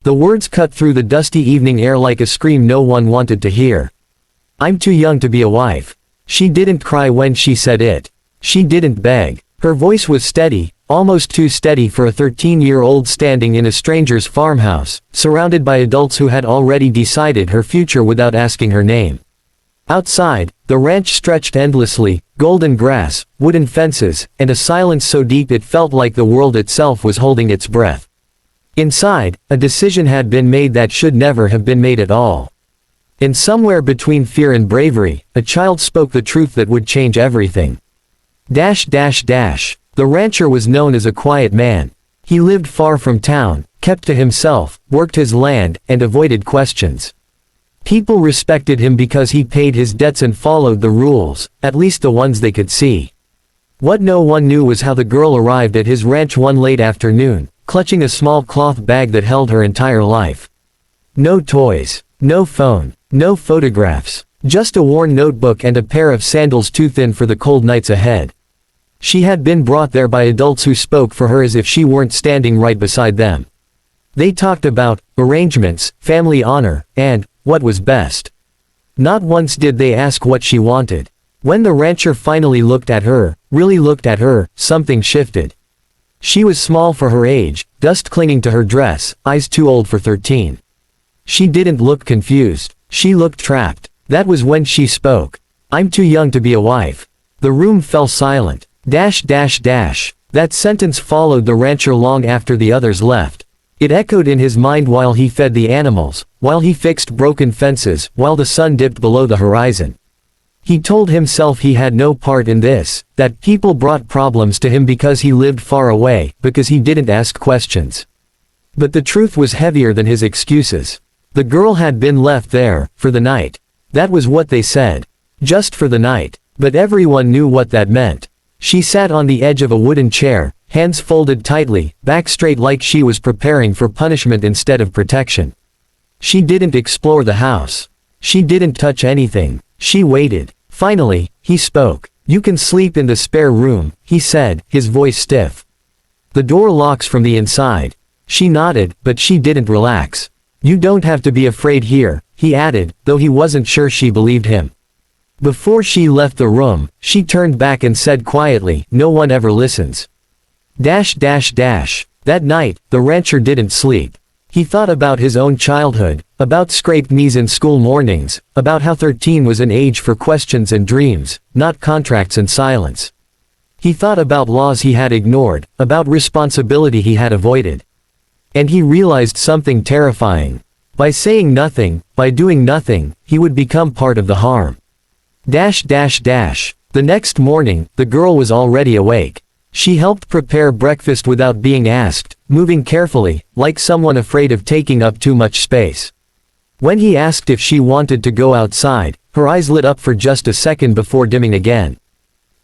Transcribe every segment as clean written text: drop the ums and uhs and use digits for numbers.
The words cut through the dusty evening air like a scream no one wanted to hear. "I'm too young to be a wife." She didn't cry when she said it. She didn't beg. Her voice was steady, almost too steady for a 13-year-old standing in a stranger's farmhouse, surrounded by adults who had already decided her future without asking her name. Outside, the ranch stretched endlessly, golden grass, wooden fences, and a silence so deep it felt like the world itself was holding its breath. Inside, a decision had been made that should never have been made at all. And somewhere between fear and bravery, a child spoke the truth that would change everything. The rancher was known as a quiet man. He lived far from town, kept to himself, worked his land, and avoided questions. People respected him because he paid his debts and followed the rules, at least the ones they could see. What no one knew was how the girl arrived at his ranch one late afternoon, clutching a small cloth bag that held her entire life. No toys, no phone, no photographs, just a worn notebook and a pair of sandals too thin for the cold nights ahead. She had been brought there by adults who spoke for her as if she weren't standing right beside them. They talked about arrangements, family honor, and what was best. Not once did they ask what she wanted. When the rancher finally looked at her, really looked at her, something shifted. She was small for her age, dust clinging to her dress, eyes too old for 13. She didn't look confused. She looked trapped. That was when she spoke. "I'm too young to be a wife." The room fell silent. That sentence followed the rancher long after the others left. It echoed in his mind while he fed the animals, while he fixed broken fences, while the sun dipped below the horizon. He told himself he had no part in this, that people brought problems to him because he lived far away, because he didn't ask questions. But the truth was heavier than his excuses. The girl had been left there, for the night. That was what they said. Just for the night. But everyone knew what that meant. She sat on the edge of a wooden chair, hands folded tightly, back straight like she was preparing for punishment instead of protection. She didn't explore the house. She didn't touch anything. She waited. Finally, he spoke. "You can sleep in the spare room," he said, his voice stiff. "The door locks from the inside." She nodded, but she didn't relax. "You don't have to be afraid here," he added, though he wasn't sure she believed him. Before she left the room, she turned back and said quietly, "No one ever listens." That night, the rancher didn't sleep. He thought about his own childhood, about scraped knees in school mornings, about how 13 was an age for questions and dreams, not contracts and silence. He thought about laws he had ignored, about responsibility he had avoided. And he realized something terrifying. By saying nothing, by doing nothing, he would become part of the harm. The next morning, the girl was already awake. She helped prepare breakfast without being asked, moving carefully, like someone afraid of taking up too much space. When he asked if she wanted to go outside, her eyes lit up for just a second before dimming again.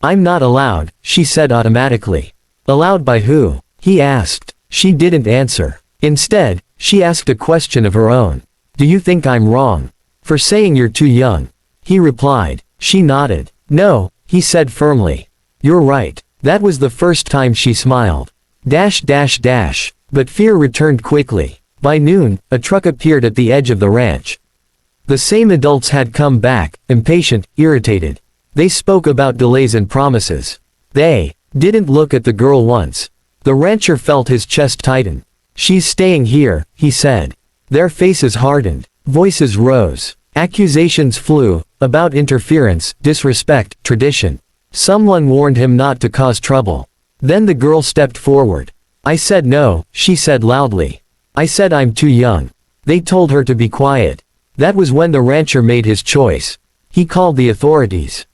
"I'm not allowed," she said automatically. "Allowed by who?" he asked. She didn't answer. Instead, she asked a question of her own. "Do you think I'm wrong for saying you're too young?" He replied. She nodded. "No," he said firmly. "You're right." That was the first time she smiled. But fear returned quickly. By noon, a truck appeared at the edge of the ranch. The same adults had come back, impatient, irritated. They spoke about delays and promises. They didn't look at the girl once. The rancher felt his chest tighten. "She's staying here," he said. Their faces hardened. Voices rose. Accusations flew, about interference, disrespect, tradition. Someone warned him not to cause trouble. Then the girl stepped forward. "I said no," she said loudly. "I said I'm too young." They told her to be quiet. That was when the rancher made his choice. He called the authorities.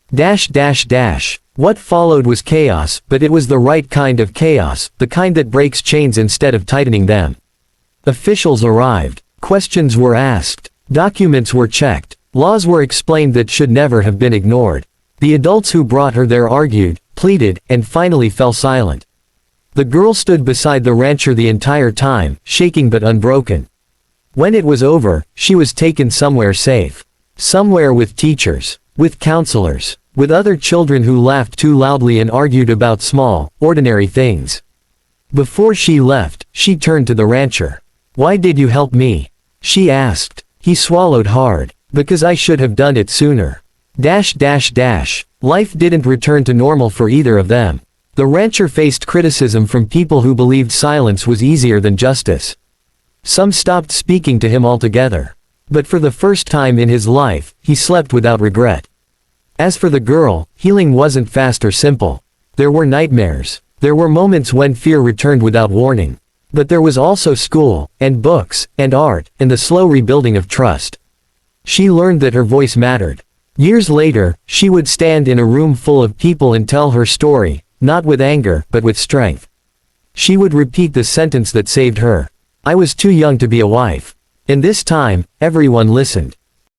What followed was chaos, but it was the right kind of chaos, the kind that breaks chains instead of tightening them. Officials arrived. Questions were asked. Documents were checked. Laws were explained that should never have been ignored. The adults who brought her there argued, pleaded, and finally fell silent. The girl stood beside the rancher the entire time, shaking but unbroken. When it was over, she was taken somewhere safe. Somewhere with teachers, with counselors, with other children who laughed too loudly and argued about small, ordinary things. Before she left, she turned to the rancher. Why did you help me? She asked. He swallowed hard. Because I should have done it sooner. Life didn't return to normal for either of them. The rancher faced criticism from people who believed silence was easier than justice. Some stopped speaking to him altogether. But for the first time in his life, he slept without regret. As for the girl, healing wasn't fast or simple. There were nightmares. There were moments when fear returned without warning. But there was also school, and books, and art, and the slow rebuilding of trust. She learned that her voice mattered. Years later, she would stand in a room full of people and tell her story, not with anger, but with strength. She would repeat the sentence that saved her. I was too young to be a wife. And this time, everyone listened.